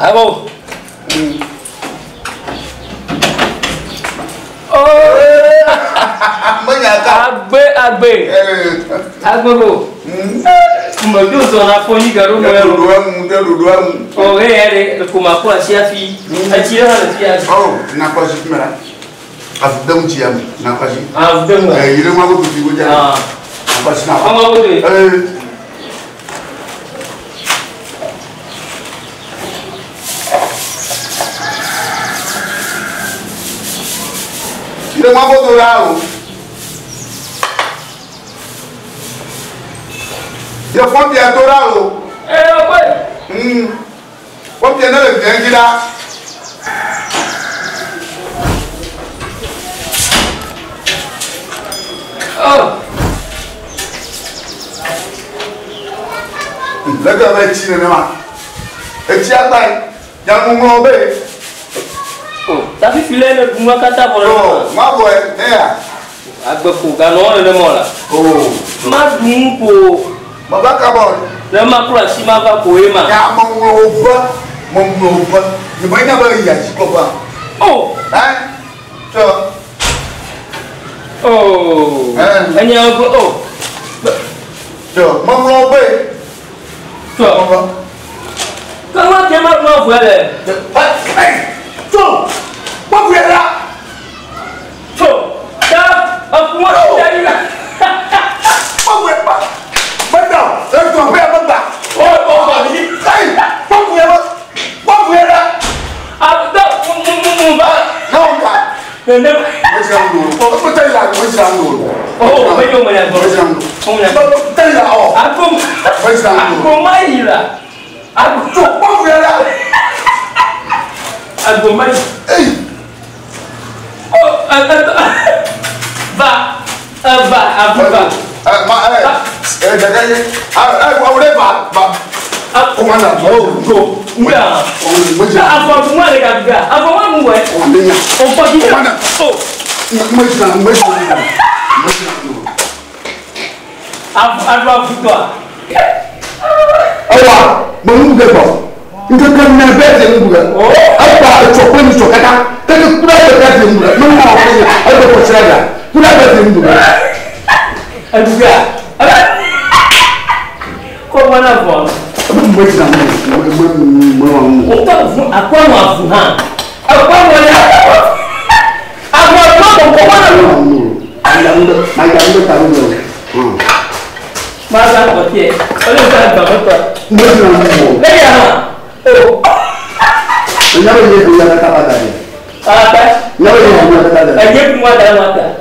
Abo. Oh. Agbe. Agbo. Mo do so na foni garu mo ero. Oh, ele kuma kwa siafi. Atira hala siafi. Oh, na kwa shimera. Afdam tiam, na kwa shi. Afdam. Ile ma go tu go ja. Na kwa shi na. Ama go de. Ile ma go do ra o. Yo fon bi adora o. Fon bi na le bien gida. Oh. Lego ba chi ne ma. E chi agba. Ya mu mo be. Oh, tapi filé ne bunga kata bola. Oh, ma boy, ya. Agbe ko ga no le mo la. Oh, Ma dun ko. ma ba ka bo. Le ma kura si ma ba ko e ma. Ya mo ba. Ni ba na ba ya chi ko ba. Oh, So. oh. Anya go oh. So, mo mo be. So. Kamu ke ma mo fuele. So. Mo fuele. So. Da, aku mo dari la. Mo fuele ba. Benda, e to be ba. Oh, ba ni. Mo fuele. Mo fuele. Abda mu ba. No ba. Nende. Mo tell la, mo jam no. Oh, me yo me ya go. Mo jam. Mo ya. Tell la o. Aku mai la. Aku So, mo fuele. Aku mai. Oh, ba. Aku ba. Aku mana? Oh, go. Mula. Apa semua dekat juga. Apa mau buat? Oh, pagi mana? Oh. Apa buka? Awak, menunggu kau. Itu kan nabat yang bukan. Apa coklat ni coklat? Tapi kurang nabat yang bukan. Mana orang ni? Ada percaya? Kurang nabat yang bukan. Juga. Kau mana bos? Aku mau ha. Aku mau ya. Aku mau kau mana lu? Ayam tahu lu. Masa kau tiap. Kalau saya betul. Macam Lepas oh. Kenapa dia punya kata-kata ni? Apa? Kenapa dia punya kata-kata? Dia semua dalam mata.